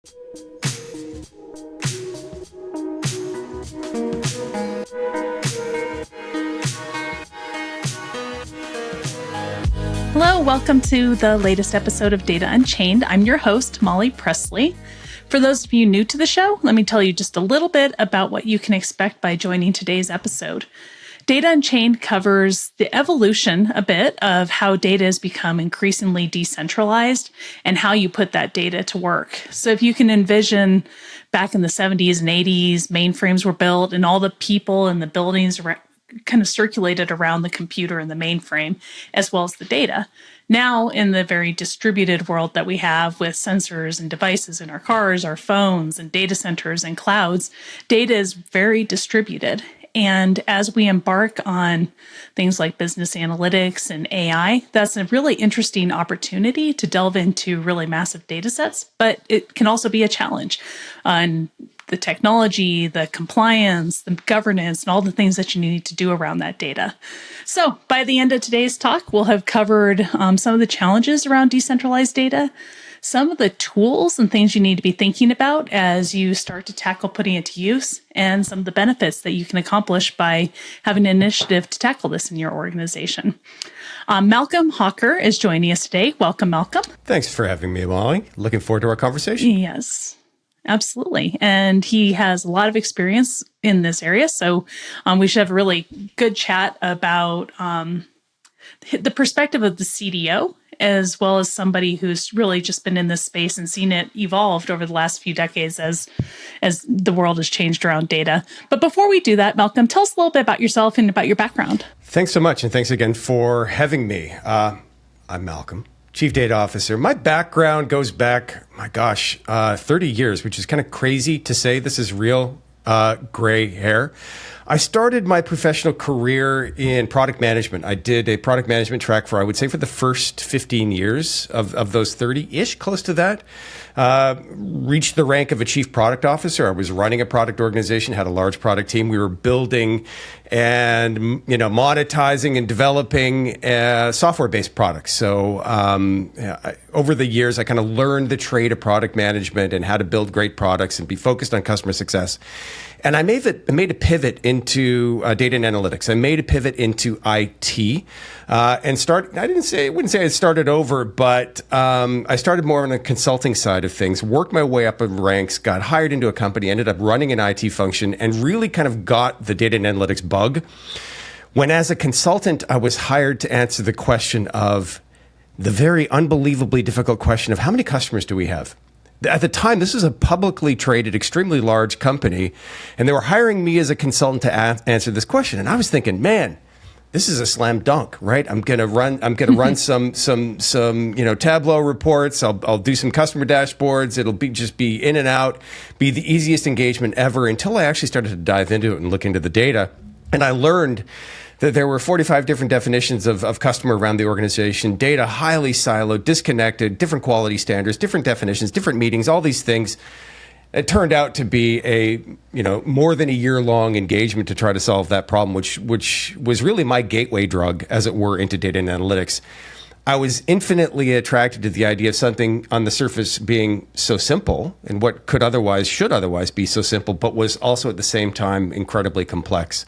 Hello, welcome to the latest episode of Data Unchained. I'm your host, Molly Presley. For those of you new to the show, let me tell you just a little bit about what you can expect by joining today's episode. Data Unchained covers the evolution a bit of how data has become increasingly decentralized and how you put that data to work. So if you can envision back in the 70s and 80s, mainframes were built and all the people and the buildings kind of circulated around the computer and the mainframe, as well as the data. Now, in the very distributed world that we have with sensors and devices in our cars, our phones, and data centers and clouds, data is very distributed. And as we embark on things like business analytics and AI, that's a really interesting opportunity to delve into really massive data sets, but it can also be a challenge on the technology, the compliance, the governance, and all the things that you need to do around that data. So by the end of today's talk, we'll have covered some of the challenges around decentralized data, some of the tools and things you need to be thinking about as you start to tackle putting it to use, and some of the benefits that you can accomplish by having an initiative to tackle this in your organization. Malcolm Hawker is joining us today. Welcome, Malcolm. Thanks for having me, Molly. Looking forward to our conversation. Yes. Absolutely. And he has a lot of experience in this area. So we should have a really good chat about the perspective of the CDO, as well as somebody who's really just been in this space and seen it evolved over the last few decades as the world has changed around data. But before we do that, Malcolm, tell us a little bit about yourself and about your background. Thanks so much. And thanks again for having me. I'm Malcolm, Chief Data Officer. My background goes back, 30 years, which is kind of crazy to say. This is real gray hair. I started my professional career in product management. I did a product management track for, I would say, for the first 15 years of those 30-ish, close to that. Reached the rank of a chief product officer. I was running a product organization, had a large product team. We were building and monetizing and developing software-based products. So over the years, I kind of learned the trade of product management and how to build great products and be focused on customer success. And I made a pivot into data and analytics. I made a pivot into IT and I wouldn't say I started over, but I started more on the consulting side of things, worked my way up in ranks, got hired into a company, ended up running an IT function, and really kind of got the data and analytics bug. When as a consultant, I was hired to answer the question of the very unbelievably difficult question of how many customers do we have? At the time, this was a publicly traded, extremely large company, and they were hiring me as a consultant to answer this question. And I was thinking, man, this is a slam dunk, right? I'm gonna run some Tableau reports. I'll do some customer dashboards. It'll just be in and out, be the easiest engagement ever. Until I actually started to dive into it and look into the data, and I learned that there were 45 different definitions of customer around the organization, data highly siloed, disconnected, different quality standards, different definitions, different meetings, all these things. It turned out to be a more than a year-long engagement to try to solve that problem, which was really my gateway drug, as it were, into data and analytics. I was infinitely attracted to the idea of something on the surface being so simple and what should otherwise be so simple, but was also at the same time incredibly complex.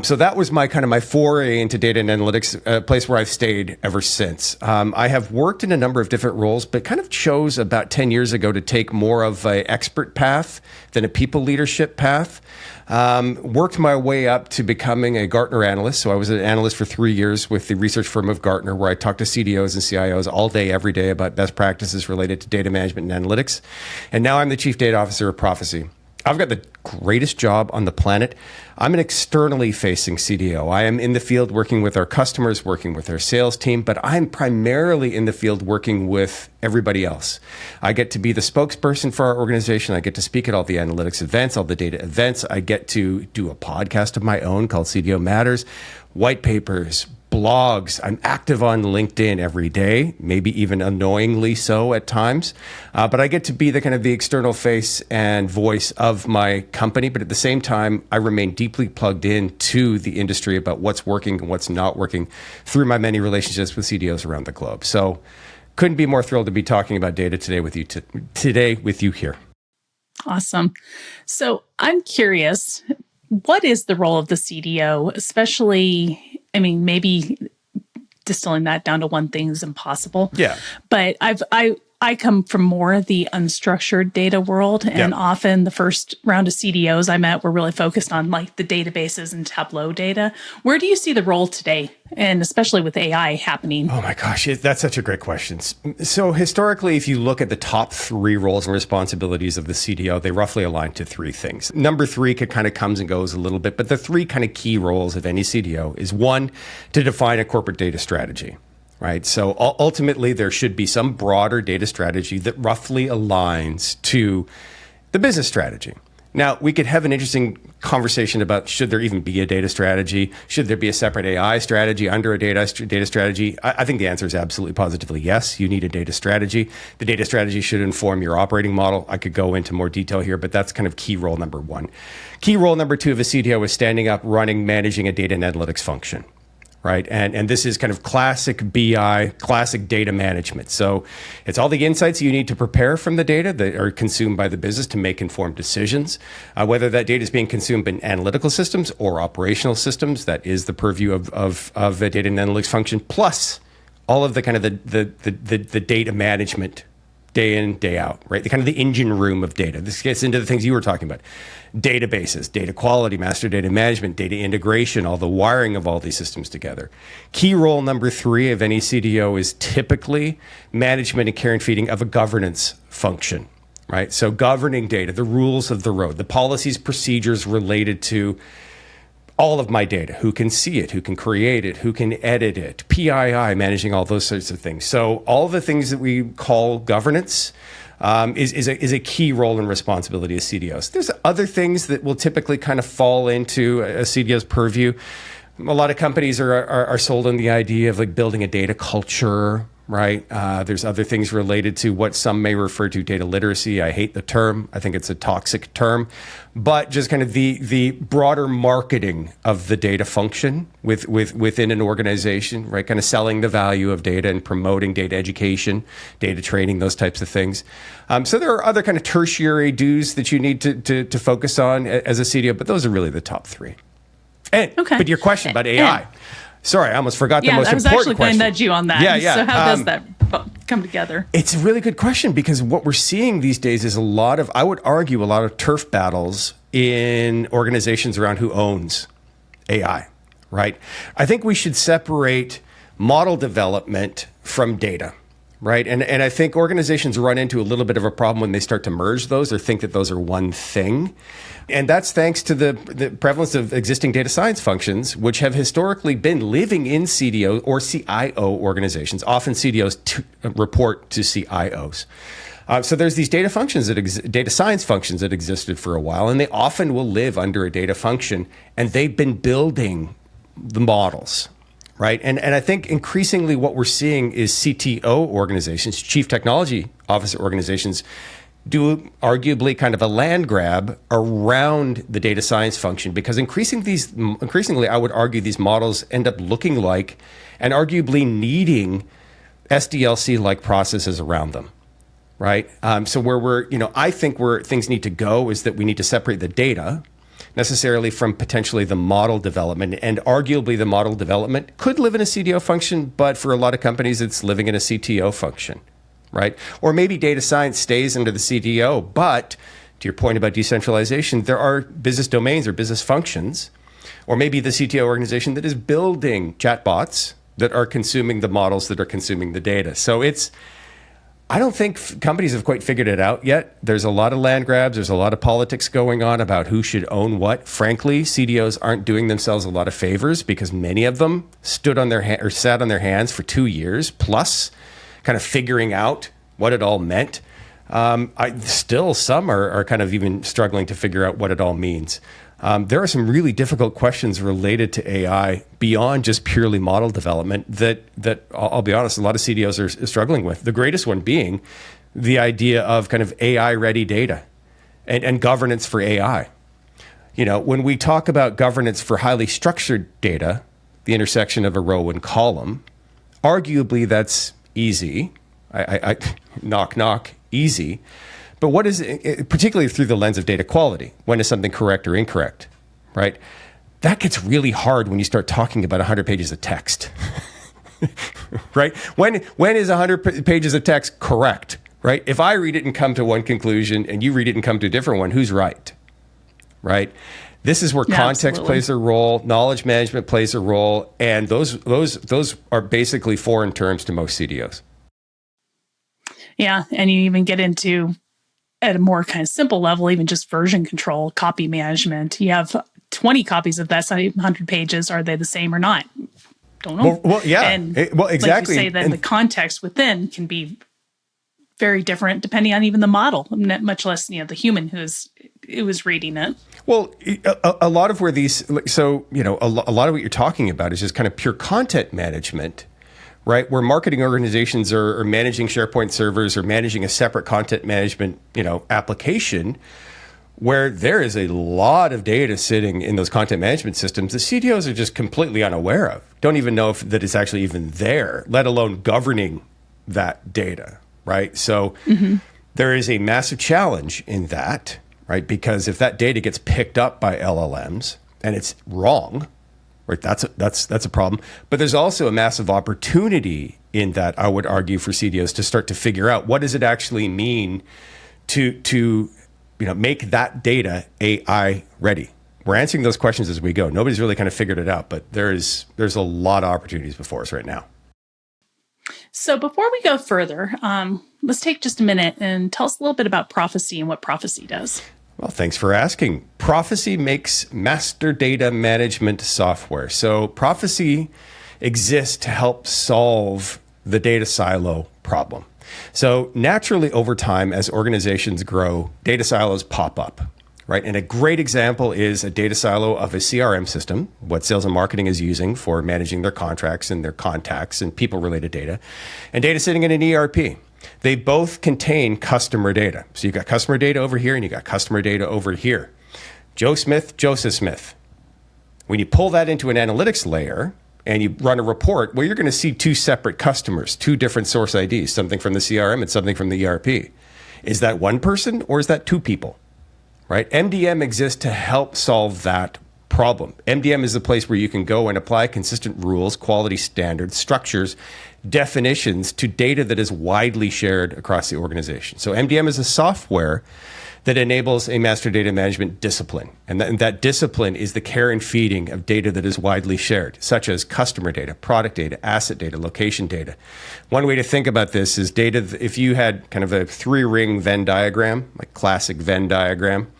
So that was my foray into data and analytics, a place where I've stayed ever since. I have worked in a number of different roles, but kind of chose about 10 years ago to take more of an expert path than a people leadership path. Worked my way up to becoming a Gartner analyst. So I was an analyst for 3 years with the research firm of Gartner, where I talked to CDOs and CIOs all day, every day about best practices related to data management and analytics. And now I'm the Chief Data Officer of Profisee. I've got the greatest job on the planet. I'm an externally facing CDO. I am in the field working with our customers, working with our sales team, but I'm primarily in the field working with everybody else. I get to be the spokesperson for our organization. I get to speak at all the analytics events, all the data events. I get to do a podcast of my own called CDO Matters, white papers, blogs. I'm active on LinkedIn every day, maybe even annoyingly so at times. But I get to be the external face and voice of my company. But at the same time, I remain deeply plugged in to the industry about what's working and what's not working through my many relationships with CDOs around the globe. So couldn't be more thrilled to be talking about data today with you here. Awesome. So I'm curious, what is the role of the CDO, especially, I mean, maybe distilling that down to one thing is impossible. Yeah. But I come from more of the unstructured data world, and often the first round of CDOs I met were really focused on like the databases and Tableau data. Where do you see the role today, and especially with AI happening? Oh my gosh, that's such a great question. So historically, if you look at the top 3 roles and responsibilities of the CDO, they roughly align to 3 things. Number 3 kind of comes and goes a little bit, but the 3 kind of key roles of any CDO is 1, to define a corporate data strategy. Right. So ultimately, there should be some broader data strategy that roughly aligns to the business strategy. Now, we could have an interesting conversation about should there even be a data strategy? Should there be a separate AI strategy under a data strategy? I think the answer is absolutely positively yes. You need a data strategy. The data strategy should inform your operating model. I could go into more detail here, but that's kind of key role number 1. Key role number 2 of a CDO is standing up, running, managing a data and analytics function. Right. And this is kind of classic BI, classic data management. So it's all the insights you need to prepare from the data that are consumed by the business to make informed decisions. Whether that data is being consumed in analytical systems or operational systems, that is the purview of the data and analytics function, plus all of the kind of the data management day in, day out, right? The kind of the engine room of data. This gets into the things you were talking about. Databases, data quality, master data management, data integration, all the wiring of all these systems together. Key role number 3 of any CDO is typically management and care and feeding of a governance function, right? So governing data, the rules of the road, the policies, procedures related to all of my data, who can see it, who can create it, who can edit it, PII, managing all those sorts of things. So all the things that we call governance is a key role and responsibility of CDOs. There's other things that will typically kind of fall into a CDO's purview. A lot of companies are sold on the idea of like building a data culture, right? There's other things related to what some may refer to data literacy. I hate the term. I think it's a toxic term. But just kind of the broader marketing of the data function within an organization, right? Kind of selling the value of data and promoting data education, data training, those types of things. So there are other kind of tertiary dues that you need to focus on as a CDO, but those are really the top 3. But your question about AI. Sorry, I almost forgot the most important question. Yeah, I was actually going to nudge you on that. Yeah. So how does that come together? It's a really good question because what we're seeing these days is I would argue, a lot of turf battles in organizations around who owns AI, right? I think we should separate model development from data. Right. And I think organizations run into a little bit of a problem when they start to merge those or think that those are one thing. And that's thanks to the prevalence of existing data science functions, which have historically been living in CDO or CIO organizations. Often CDOs report to CIOs. So there's these data science functions that existed for a while, and they often will live under a data function, and they've been building the models. Right. And I think increasingly what we're seeing is CTO organizations, chief technology officer organizations, do arguably kind of a land grab around the data science function, because increasingly, I would argue these models end up looking like and arguably needing SDLC-like processes around them. Right. So I think where things need to go is that we need to separate the data necessarily from potentially the model development. And arguably the model development could live in a CDO function, but for a lot of companies, it's living in a CTO function, right? Or maybe data science stays under the CTO, but to your point about decentralization, there are business domains or business functions, or maybe the CTO organization that is building chatbots that are consuming the models that are consuming the data. So I don't think companies have quite figured it out yet. There's a lot of land grabs. There's a lot of politics going on about who should own what. Frankly, CDOs aren't doing themselves a lot of favors because many of them sat on their hands for 2 years plus, kind of figuring out what it all meant. Some are kind of even struggling to figure out what it all means. There are some really difficult questions related to AI beyond just purely model development that I'll be honest, a lot of CDOs are struggling with. The greatest one being the idea of kind of AI-ready data and governance for AI. You know, when we talk about governance for highly structured data, the intersection of a row and column, arguably that's easy. I knock, knock, easy. But what is it, particularly through the lens of data quality? When is something correct or incorrect, right? That gets really hard when you start talking about 100 pages of text, right? When is 100 pages of text correct, right? If I read it and come to one conclusion and you read it and come to a different one, who's right, right? This is where context absolutely. plays a role, knowledge management plays a role, and those are basically foreign terms to most CDOs. Yeah, and you even get into, at a more kind of simple level, even just version control, copy management. You have 20 copies of that 100 pages. Are they the same or not? Don't know. Well, yeah. And exactly. Like you say, then the context within can be very different depending on even the model, much less the human who was reading it. Well, a lot of where these, so, a lot of what you're talking about is just kind of pure content management, right? Where marketing organizations are managing SharePoint servers or managing a separate content management, application, where there is a lot of data sitting in those content management systems. The CDOs are just completely unaware of, don't even know if that it's actually even there, let alone governing that data, right? So there is a massive challenge in that, right? Because if that data gets picked up by LLMs and it's wrong, right, that's a problem. But there's also a massive opportunity in that, I would argue, for CDOs to start to figure out what does it actually mean to make that data AI ready. We're answering those questions as we go. Nobody's really kind of figured it out, but there's a lot of opportunities before us right now. So before we go further, let's take just a minute and tell us a little bit about Profisee and what Profisee does. Well, thanks for asking. Profisee makes master data management software. So Profisee exists to help solve the data silo problem. So naturally, over time, as organizations grow, data silos pop up, right? And a great example is a data silo of a CRM system, what sales and marketing is using for managing their contracts and their contacts and people-related data, and data sitting in an ERP. They both contain customer data. So you've got customer data over here and you got customer data over here. Joe Smith, Joseph Smith. When you pull that into an analytics layer and you run a report, well, you're going to see two separate customers, two different source IDs, something from the CRM and something from the ERP. Is that one person or is that two people? Right? MDM exists to help solve that problem. MDM is the place where you can go and apply consistent rules, quality standards, structures, definitions to data that is widely shared across the organization. So MDM is a software that enables a master data management discipline. And that discipline is the care and feeding of data that is widely shared, such as customer data, product data, asset data, location data. One way to think about this is data, if you had kind of a 3-ring Venn diagram, like classic Venn diagram,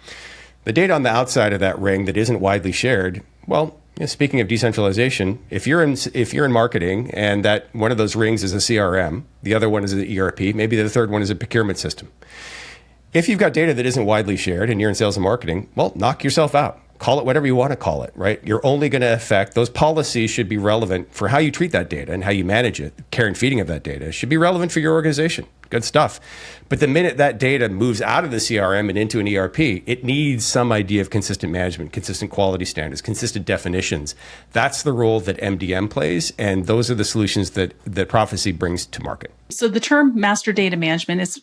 the data on the outside of that ring that isn't widely shared, well, speaking of decentralization, if you're in marketing and that one of those rings is a CRM, the other one is an ERP, maybe the third one is a procurement system. If you've got data that isn't widely shared and you're in sales and marketing, well, knock yourself out. Call it whatever you want to call it, right? You're only going to affect, those policies should be relevant for how you treat that data and how you manage it. Care and feeding of that data should be relevant for your organization. Good stuff. But the minute that data moves out of the CRM and into an ERP, it needs some idea of consistent management, consistent quality standards, consistent definitions. That's the role that MDM plays, and those are the solutions that Profisee brings to market. So the term master data management is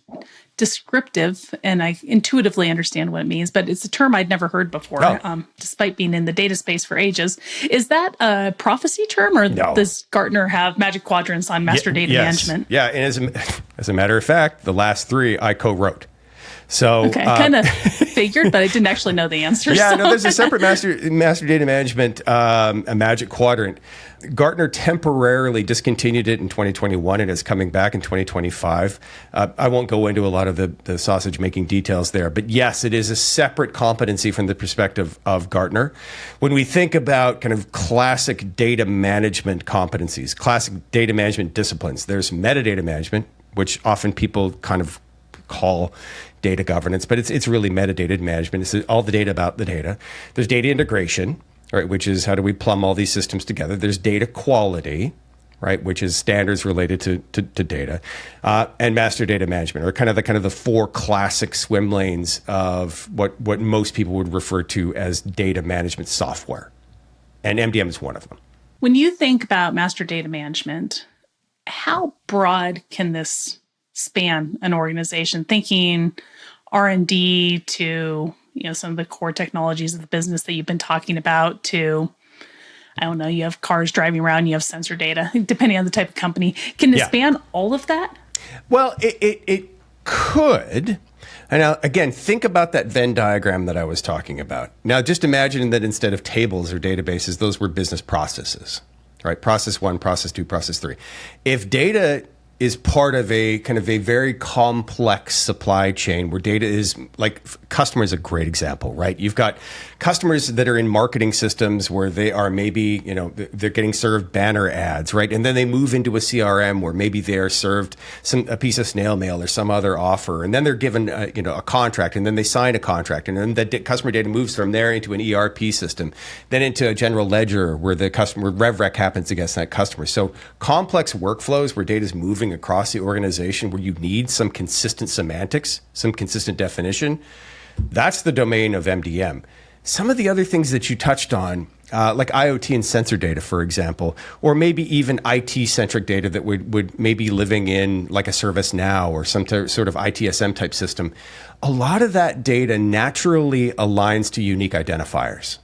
descriptive, and I intuitively understand what it means, but it's a term I'd never heard before, despite being in the data space for ages. Is that a Profisee term, or does Gartner have magic quadrants on master data management? Yeah, and as a matter of fact, the last 3 I co-wrote. So okay, I kind of figured, but I didn't actually know the answer. Yeah, no, there's a separate master data management, a magic quadrant. Gartner temporarily discontinued it in 2021 and it's coming back in 2025. I won't go into a lot of the sausage making details there, but yes, it is a separate competency from the perspective of Gartner. When we think about kind of classic data management competencies, classic data management disciplines, there's metadata management, which often people kind of call data governance, but it's really metadata management. It's all the data about the data. There's data integration, right, which is how do we plumb all these systems together. There's data quality, right, which is standards related to data, and master data management, or kind of the 4 classic swim lanes of what most people would refer to as data management software, and MDM is one of them. When you think about master data management, how broad can this span an organization, thinking R&D to, some of the core technologies of the business that you've been talking about to, I don't know, you have cars driving around, you have sensor data, depending on the type of company. Can it span all of that? Well, it could. And now, again, think about that Venn diagram that I was talking about. Now, just imagine that instead of tables or databases, those were business processes, right? Process 1, process 2, process 3. If data is part of a kind of a very complex supply chain where data is like customer is a great example, right? You've got customers that are in marketing systems where they are maybe, they're getting served banner ads, right? And then they move into a CRM where maybe they are served a piece of snail mail or some other offer. And then they're given, a contract, and then they sign a contract. And then the customer data moves from there into an ERP system, then into a general ledger where the customer rev rec happens against that customer. So complex workflows where data is moving across the organization where you need some consistent semantics, some consistent definition. That's the domain of MDM. Some of the other things that you touched on, like IoT and sensor data, for example, or maybe even IT-centric data that would maybe living in like a ServiceNow or some sort of ITSM type system, a lot of that data naturally aligns to unique identifiers.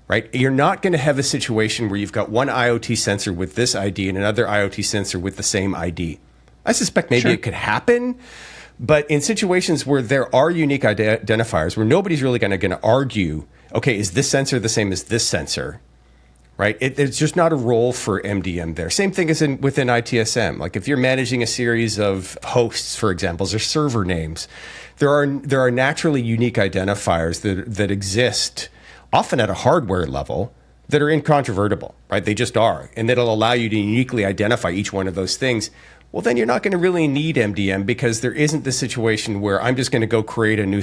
Right? You're not going to have a situation where you've got one IoT sensor with this ID and another IoT sensor with the same ID. I suspect maybe it could happen, but in situations where there are unique identifiers, where nobody's really going to argue, okay, is this sensor the same as this sensor? Right? There's just not a role for MDM there. Same thing as within ITSM. Like if you're managing a series of hosts, for example, or server names, there are naturally unique identifiers that exist often at a hardware level that are incontrovertible, right? They just are. And that'll allow you to uniquely identify each one of those things. Well, then you're not going to really need MDM because there isn't the situation where I'm just going to go create a new,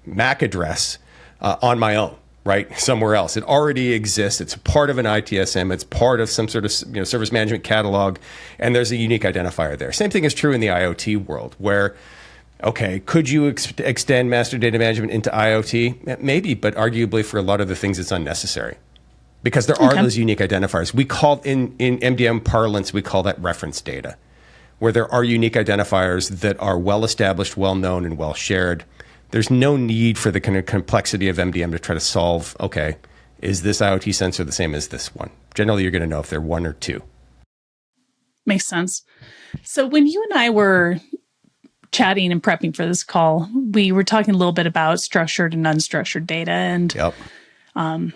MAC address on my own, right? Somewhere else. It already exists. It's part of an ITSM. It's part of some sort of service management catalog. And there's a unique identifier there. Same thing is true in the IoT world where, okay, could you extend master data management into IoT? Maybe, but arguably for a lot of the things it's unnecessary because there are those unique identifiers. We call in MDM parlance, we call that reference data, where there are unique identifiers that are well established, well known, and well shared. There's no need for the kind of complexity of MDM to try to solve, okay, is this IoT sensor the same as this one? Generally, you're going to know if they're one or two. Makes sense. So when you and I were chatting and prepping for this call, we were talking a little bit about structured and unstructured data. And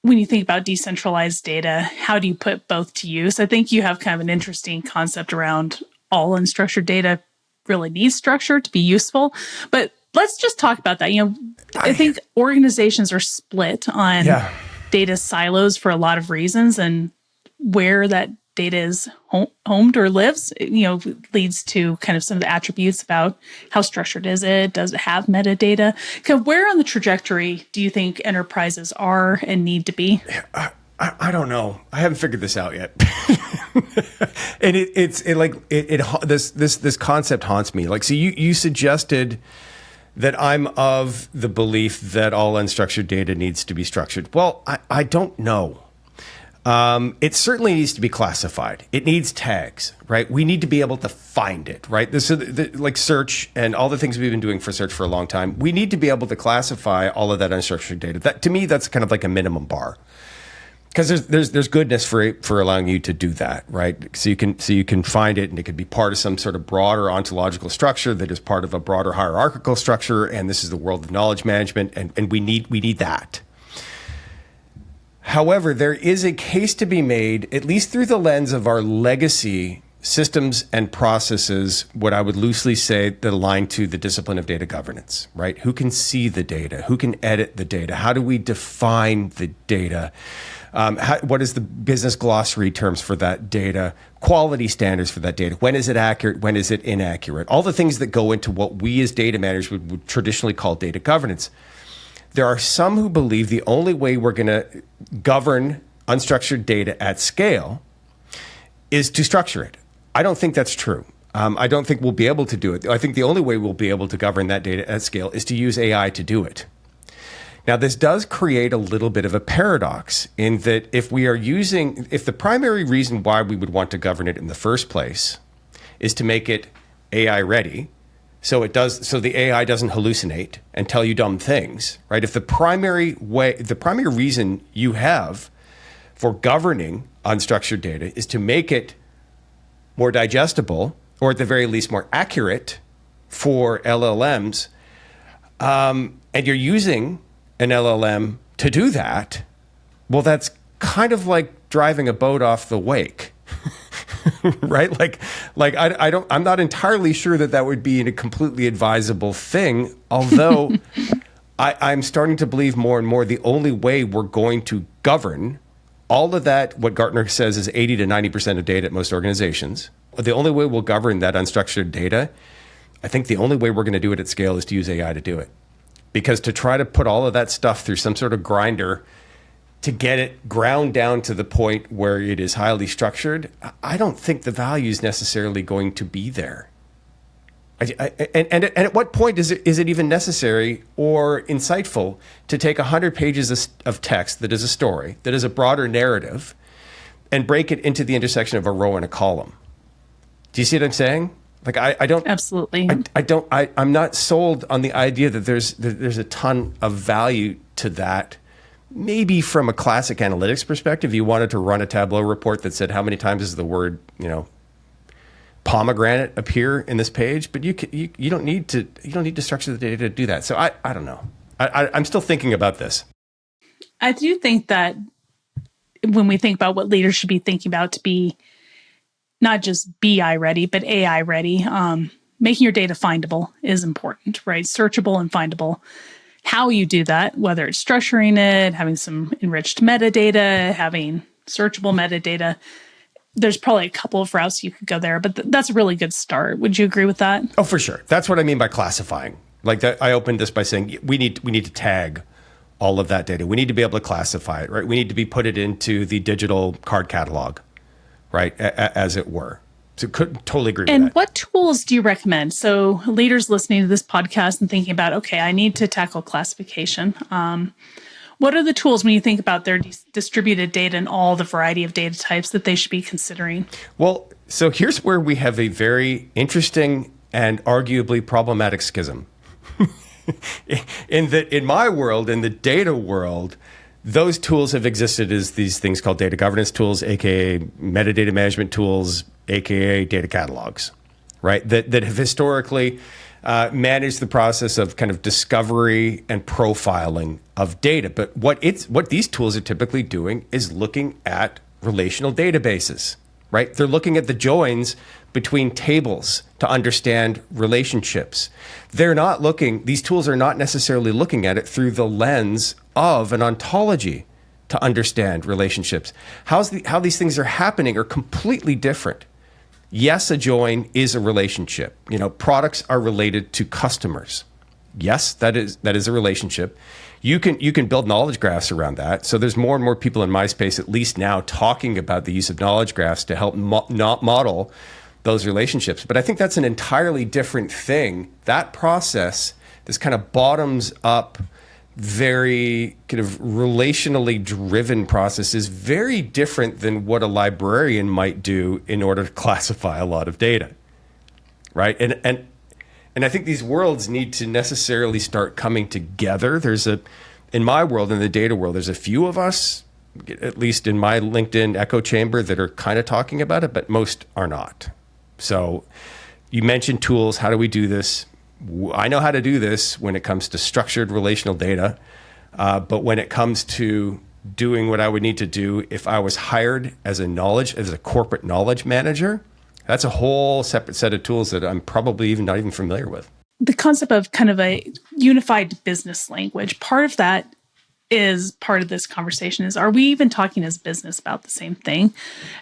when you think about decentralized data, how do you put both to use? I think you have kind of an interesting concept around all unstructured data really needs structure to be useful. But let's just talk about that. I think organizations are split on data silos for a lot of reasons, and where that data is homed or lives, leads to kind of some of the attributes about how structured is it? Does it have metadata? Kind of where on the trajectory do you think enterprises are and need to be? I don't know. I haven't figured this out yet. And this concept haunts me. Like, so you suggested that I'm of the belief that all unstructured data needs to be structured. Well, I don't know. It certainly needs to be classified. It needs tags, right? We need to be able to find it, right? Like search and all the things we've been doing for search for a long time. We need to be able to classify all of that unstructured data. That, to me, that's kind of like a minimum bar, because there's goodness for allowing you to do that, right? So you can find it, and it could be part of some sort of broader ontological structure that is part of a broader hierarchical structure. And this is the world of knowledge management, and we need that. However, there is a case to be made, at least through the lens of our legacy systems and processes, what I would loosely say that align to the discipline of data governance, right? Who can see the data? Who can edit the data? How do we define the data? What is the business glossary terms for that data? Quality standards for that data? When is it accurate? When is it inaccurate? All the things that go into what we as data managers would traditionally call data governance. There are some who believe the only way we're going to govern unstructured data at scale is to structure it. I don't think that's true. I don't think we'll be able to do it. I think the only way we'll be able to govern that data at scale is to use AI to do it. Now, this does create a little bit of a paradox in that if the primary reason why we would want to govern it in the first place is to make it AI ready. So the AI doesn't hallucinate and tell you dumb things, right? If the primary reason you have for governing unstructured data is to make it more digestible, or at the very least more accurate for LLMs, and you're using an LLM to do that, well, that's kind of like driving a boat off the wake. Right? I'm not entirely sure that would be a completely advisable thing, although I'm starting to believe more and more the only way we're going to govern all of that, what Gartner says is 80 to 90% of data at most organizations, the only way we'll govern that unstructured data, I think the only way we're going to do it at scale is to use AI to do it. Because to try to put all of that stuff through some sort of grinder to get it ground down to the point where it is highly structured, I don't think the value is necessarily going to be there. And at what point is it even necessary or insightful to take 100 pages of text that is a story, that is a broader narrative, and break it into the intersection of a row and a column? Do you see what I'm saying? Like I don't absolutely. I'm not sold on the idea that there's a ton of value to that. Maybe from a classic analytics perspective, you wanted to run a Tableau report that said how many times does the word, pomegranate appear in this page, but you don't need to structure the data to do that. So I don't know. I'm still thinking about this. I do think that when we think about what leaders should be thinking about to be not just BI ready, but AI ready, making your data findable is important, right? Searchable and findable. How you do that, whether it's structuring it, having some enriched metadata, having searchable metadata, there's probably a couple of routes you could go there, but that's a really good start. Would you agree with that? Oh, for sure. That's what I mean by classifying. Like that, I opened this by saying we need to tag all of that data. We need to be able to classify it, right? We need to put it into the digital card catalog, right, as it were. So totally agree with that. And what tools do you recommend? So leaders listening to this podcast and thinking about, okay, I need to tackle classification. What are the tools when you think about their distributed data and all the variety of data types that they should be considering? Well, so here's where we have a very interesting and arguably problematic schism. In my world, in the data world, those tools have existed as these things called data governance tools, aka metadata management tools, aka data catalogs, right? That have historically managed the process of kind of discovery and profiling of data. But what these tools are typically doing is looking at relational databases, right? They're looking at the joins between tables to understand relationships. These tools are not necessarily looking at it through the lens of an ontology to understand relationships. How these things are happening are completely different. Yes, a join is a relationship. Products are related to customers. Yes, that is a relationship. You can build knowledge graphs around that. So there's more and more people in my space, at least now, talking about the use of knowledge graphs to help not model those relationships. But I think that's an entirely different thing. That process, this kind of bottoms up, very kind of relationally driven process, is very different than what a librarian might do in order to classify a lot of data, right? And I think these worlds need to necessarily start coming together. In my world, in the data world, there's a few of us, at least in my LinkedIn echo chamber, that are kind of talking about it, but most are not. So you mentioned tools. How do we do this? I know how to do this when it comes to structured relational data. But when it comes to doing what I would need to do if I was hired as a corporate knowledge manager, that's a whole separate set of tools that I'm probably not even familiar with. The concept of kind of a unified business language, part of that is part of this conversation is, are we even talking as business about the same thing?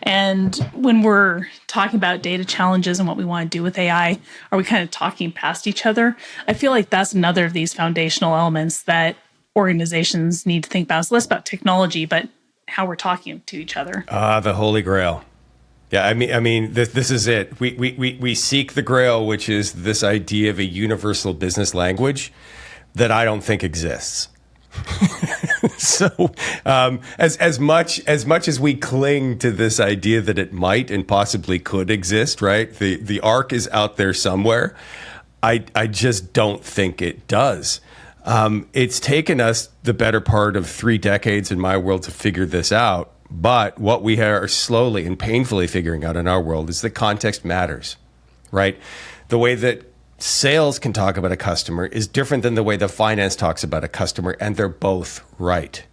And when we're talking about data challenges and what we want to do with AI, are we kind of talking past each other? I feel like that's another of these foundational elements that organizations need to think about. It's less about technology, but how we're talking to each other. The Holy Grail. Yeah, I mean, this is it. We seek the Grail, which is this idea of a universal business language that I don't think exists. So, as much as we cling to this idea that it might and possibly could exist, right? The arc is out there somewhere. I just don't think it does. It's taken us the better part of 3 decades in my world to figure this out. But what we are slowly and painfully figuring out in our world is that context matters, right? The way that sales can talk about a customer is different than the way that finance talks about a customer, and they're both right.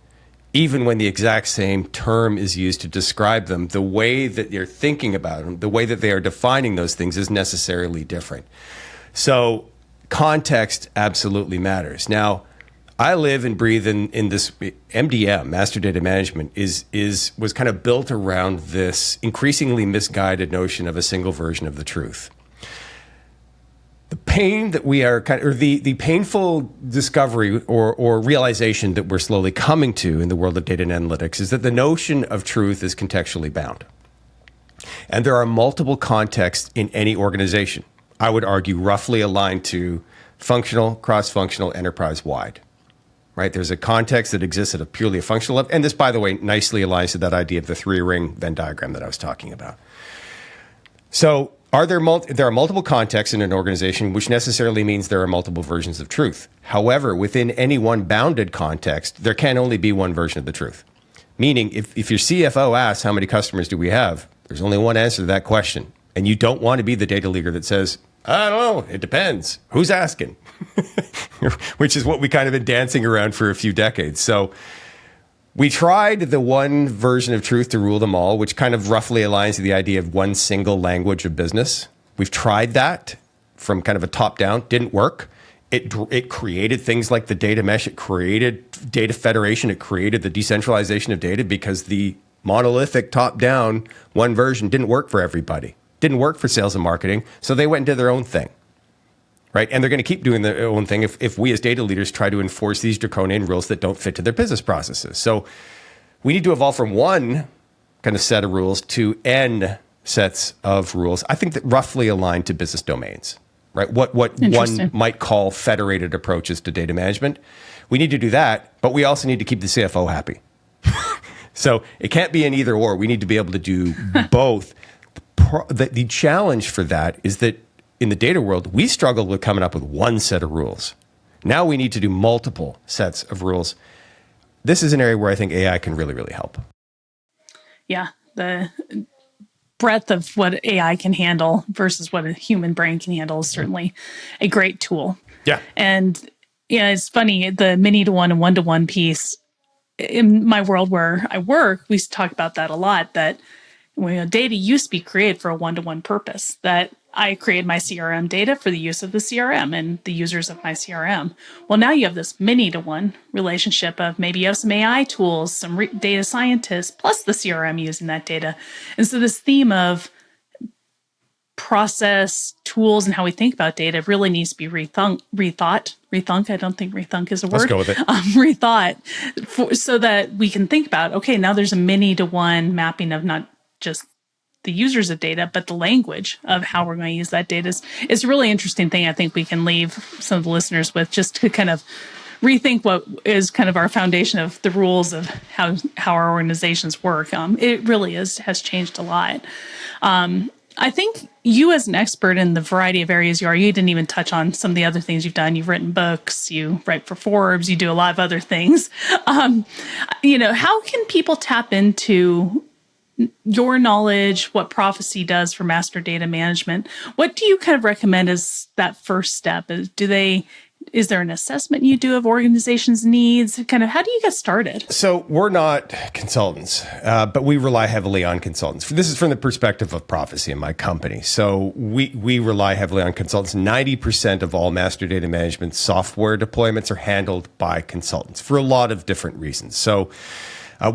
Even when the exact same term is used to describe them, the way that you're thinking about them, the way that they are defining those things is necessarily different. So context absolutely matters. Now, I live and breathe in this MDM, Master Data Management, was kind of built around this increasingly misguided notion of a single version of the truth. The pain that we are the painful discovery or realization that we're slowly coming to in the world of data and analytics is that the notion of truth is contextually bound. And there are multiple contexts in any organization. I would argue roughly aligned to functional, cross-functional, enterprise-wide. Right? There's a context that exists at a purely functional level. And this, by the way, nicely aligns to that idea of the 3-ring Venn diagram that I was talking about. So there are multiple contexts in an organization, which necessarily means there are multiple versions of truth. However, within any one bounded context, there can only be one version of the truth. Meaning, if your CFO asks, how many customers do we have? There's only one answer to that question. And you don't want to be the data leader that says, I don't know, it depends. Who's asking? Which is what we kind of been dancing around for a few decades. So we tried the one version of truth to rule them all, which kind of roughly aligns to the idea of one single language of business. We've tried that from kind of a top down, didn't work. It created things like the data mesh. It created data federation. It created the decentralization of data because the monolithic top down one version didn't work for everybody. Didn't work for sales and marketing. So they went and did their own thing. Right? And they're going to keep doing their own thing if we as data leaders try to enforce these draconian rules that don't fit to their business processes. So we need to evolve from one kind of set of rules to N sets of rules, I think that roughly aligned to business domains, right? What one might call federated approaches to data management. We need to do that, but we also need to keep the CFO happy. So it can't be an either or. We need to be able to do both. The challenge for that is that in the data world, we struggled with coming up with one set of rules. Now we need to do multiple sets of rules. This is an area where I think AI can really, really help. Yeah, the breadth of what AI can handle versus what a human brain can handle is certainly a great tool. Yeah. And yeah, it's funny, the many-to-one and one-to-one piece, in my world where I work, we talk about that a lot, that data used to be created for a one-to-one purpose, that I created my CRM data for the use of the CRM and the users of my CRM. Well, now you have this many-to-one relationship of maybe you have some AI tools, some data scientists, plus the CRM using that data. And so this theme of process, tools, and how we think about data really needs to be rethought. I don't think rethunk is a word. Let's go with it. Rethought, so that we can think about, okay, now there's a many-to-one mapping of not just the users of data, but the language of how we're going to use that data. Is a really interesting thing I think we can leave some of the listeners with, just to kind of rethink what is kind of our foundation of the rules of how our organizations work. It really has changed a lot. I think you, as an expert in the variety of areas you didn't even touch on some of the other things you've done. You've written books, you write for Forbes, you do a lot of other things. How can people tap into your knowledge, what Profisee does for master data management? What do you kind of recommend as that first step? Is there an assessment you do of organizations' needs? Kind of, how do you get started? So we're not consultants, but we rely heavily on consultants. This is from the perspective of Profisee in my company. So we rely heavily on consultants. 90% of all master data management software deployments are handled by consultants for a lot of different reasons. So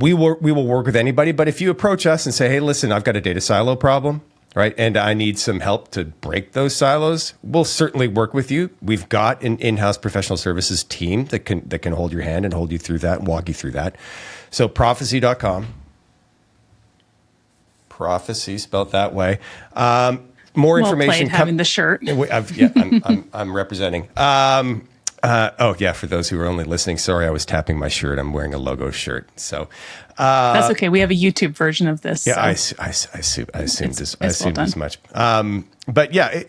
we will work with anybody, but if you approach us and say, hey, listen, I've got a data silo problem, right, and I need some help to break those silos, we'll certainly work with you. We've got an in-house professional services team that can hold your hand and hold you through that and walk you through that. So Profisee.com, Profisee spelled that way. More information. Well played, having the shirt. I'm representing. Oh, yeah. For those who are only listening, sorry, I was tapping my shirt. I'm wearing a logo shirt. So That's okay. We have a YouTube version of this. yeah, so I assumed well done. as much. But yeah,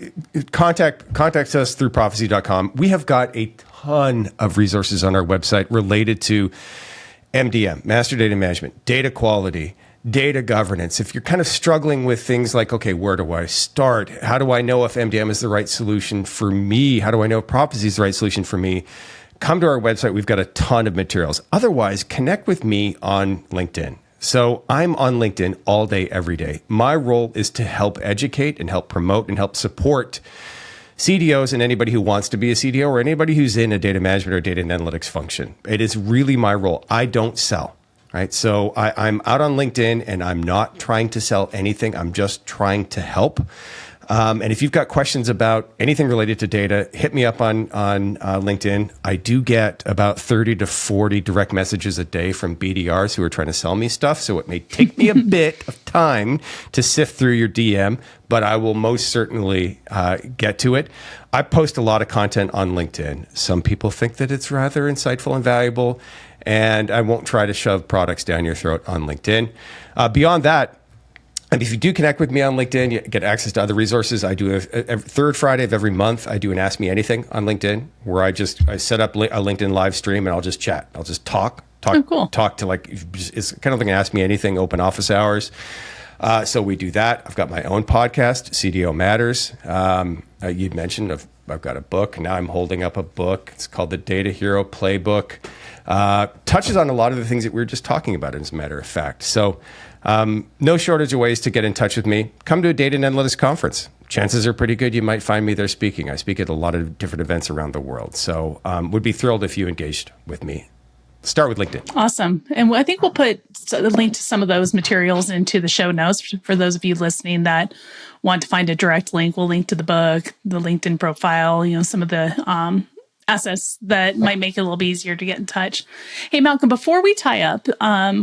contact us through Profisee.com. We have got a ton of resources on our website related to MDM, Master Data Management, data quality, data governance. If you're kind of struggling with things like, okay, where do I start? How do I know if MDM is the right solution for me? How do I know if Profisee is the right solution for me? Come to our website. We've got a ton of materials. Otherwise, connect with me on LinkedIn. So I'm on LinkedIn all day, every day. My role is to help educate and help promote and help support CDOs and anybody who wants to be a CDO or anybody who's in a data management or data and analytics function. It is really my role. I don't sell, right? So I'm out on LinkedIn and I'm not trying to sell anything. I'm just trying to help. And if you've got questions about anything related to data, hit me up on LinkedIn. I do get about 30 to 40 direct messages a day from BDRs who are trying to sell me stuff. So it may take me a bit of time to sift through your DM, but I will most certainly get to it. I post a lot of content on LinkedIn. Some people think that it's rather insightful and valuable, and I won't try to shove products down your throat on LinkedIn. Beyond that, and if you do connect with me on LinkedIn, you get access to other resources. I do a third Friday of every month. I do an Ask Me Anything on LinkedIn, where I set up a LinkedIn live stream and I'll just chat. I'll just talk to like, it's kind of like an Ask Me Anything, open office hours. So we do that. I've got my own podcast, CDO Matters. You'd mentioned I've got a book. Now I'm holding up a book. It's called the Data Hero Playbook. Touches on a lot of the things that we were just talking about, as a matter of fact. So no shortage of ways to get in touch with me. Come to a data and analytics conference. Chances are pretty good you might find me there speaking. I speak at a lot of different events around the world. So would be thrilled if you engaged with me. Start with LinkedIn. Awesome. And I think we'll put a link to some of those materials into the show notes for those of you listening that want to find a direct link. We'll link to the book, the LinkedIn profile, some of the assets that might make it a little bit easier to get in touch. Hey, Malcolm, before we tie up,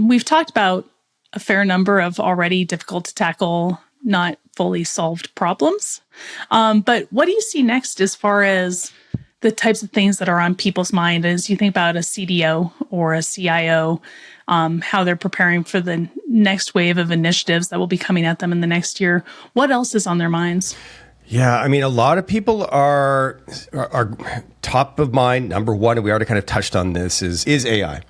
we've talked about a fair number of already difficult to tackle, not fully solved problems. But what do you see next as far as the types of things that are on people's mind as you think about a CDO or a CIO, how they're preparing for the next wave of initiatives that will be coming at them in the next year? What else is on their minds? Yeah, I mean, a lot of people are top of mind. Number one, and we already kind of touched on this, is AI.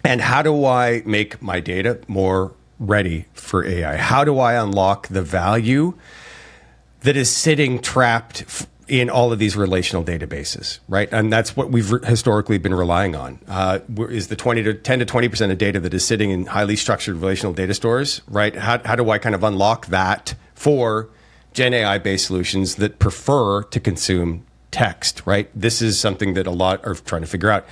And how do I make my data more ready for AI? How do I unlock the value that is sitting trapped in all of these relational databases, right? And that's what we've historically been relying on, is the 10 to 20% of data that is sitting in highly structured relational data stores, right? How do I kind of unlock that for Gen AI-based solutions that prefer to consume text, right? This is something that a lot are trying to figure out.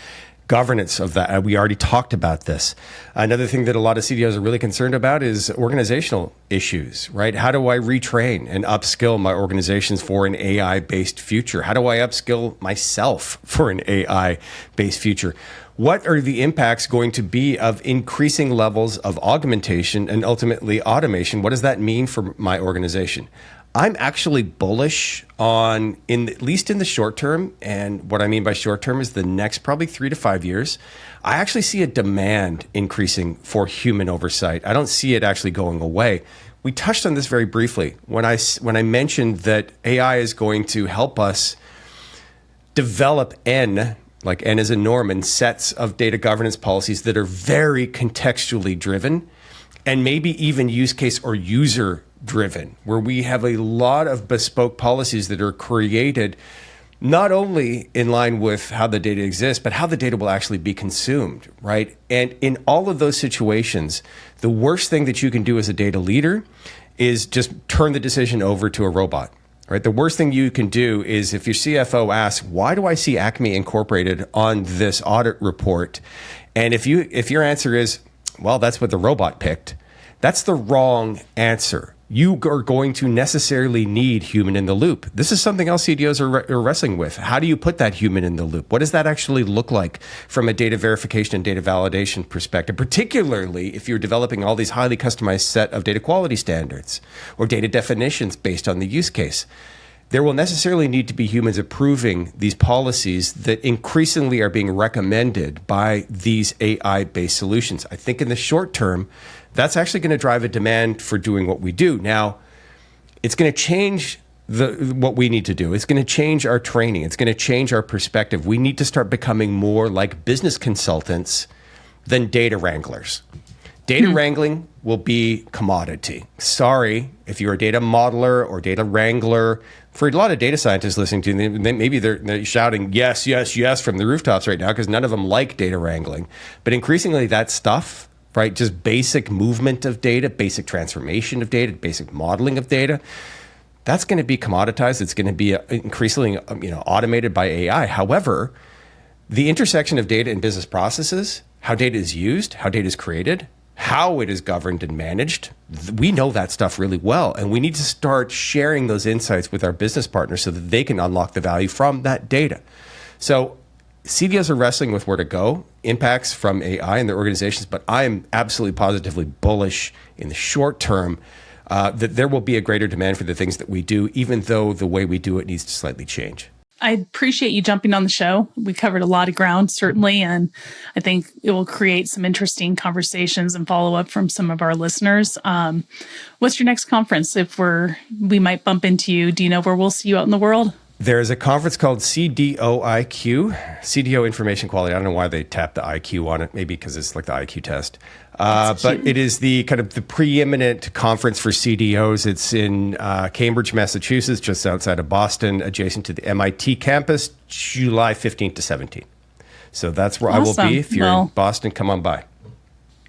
Governance of that. We already talked about this. Another thing that a lot of CDOs are really concerned about is organizational issues, right? How do I retrain and upskill my organizations for an AI-based future? How do I upskill myself for an AI-based future? What are the impacts going to be of increasing levels of augmentation and ultimately automation? What does that mean for my organization? I'm actually bullish on, at least in the short term, and what I mean by short term is the next probably 3 to 5 years, I actually see a demand increasing for human oversight. I don't see it actually going away. We touched on this very briefly when I mentioned that AI is going to help us develop N, like N as a norm, and sets of data governance policies that are very contextually driven and maybe even use case or user driven, where we have a lot of bespoke policies that are created not only in line with how the data exists, but how the data will actually be consumed, right? And in all of those situations, the worst thing that you can do as a data leader is just turn the decision over to a robot, right? The worst thing you can do is if your CFO asks, why do I see Acme incorporated on this audit report? And if your answer is, well, that's what the robot picked, that's the wrong answer. You are going to necessarily need human in the loop. This is something else CDOs are wrestling with. How do you put that human in the loop? What does that actually look like from a data verification and data validation perspective, particularly if you're developing all these highly customized set of data quality standards or data definitions based on the use case? there will necessarily need to be humans approving these policies that increasingly are being recommended by these AI-based solutions. I think in the short term, that's actually going to drive a demand for doing what we do. Now, it's going to change what we need to do. It's going to change our training. It's going to change our perspective. We need to start becoming more like business consultants than data wranglers. Data wrangling will be commodity. Sorry, if you're a data modeler or data wrangler, for a lot of data scientists listening to you, maybe they're shouting yes, yes, yes from the rooftops right now because none of them like data wrangling. But increasingly that stuff, right, just basic movement of data, basic transformation of data, basic modeling of data, that's going to be commoditized. It's going to be increasingly automated by AI. However, the intersection of data and business processes, how data is used, how data is created, how it is governed and managed, we know that stuff really well. And we need to start sharing those insights with our business partners so that they can unlock the value from that data. So CDOs are wrestling with where to go, impacts from AI in their organizations, but I am absolutely positively bullish in the short term that there will be a greater demand for the things that we do, even though the way we do it needs to slightly change. I appreciate you jumping on the show. We covered a lot of ground, certainly, and I think it will create some interesting conversations and follow-up from some of our listeners. What's your next conference? If we might bump into you, do you know where we'll see you out in the world? There's a conference called CDOIQ, CDO Information Quality. I don't know why they tapped the IQ on it, maybe because it's like the IQ test. But it is the kind of the preeminent conference for CDOs. It's in Cambridge, Massachusetts, just outside of Boston, adjacent to the MIT campus, July 15th to 17th. So that's where Awesome. I will be. If you're in Boston, come on by.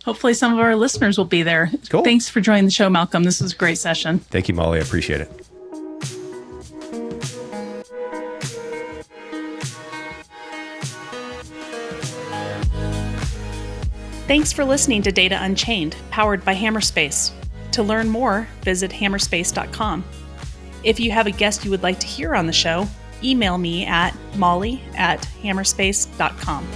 Hopefully some of our listeners will be there. Cool. Thanks for joining the show, Malcolm. This was a great session. Thank you, Molly. I appreciate it. Thanks for listening to Data Unchained, powered by Hammerspace. To learn more, visit hammerspace.com. If you have a guest you would like to hear on the show, email me at molly@hammerspace.com.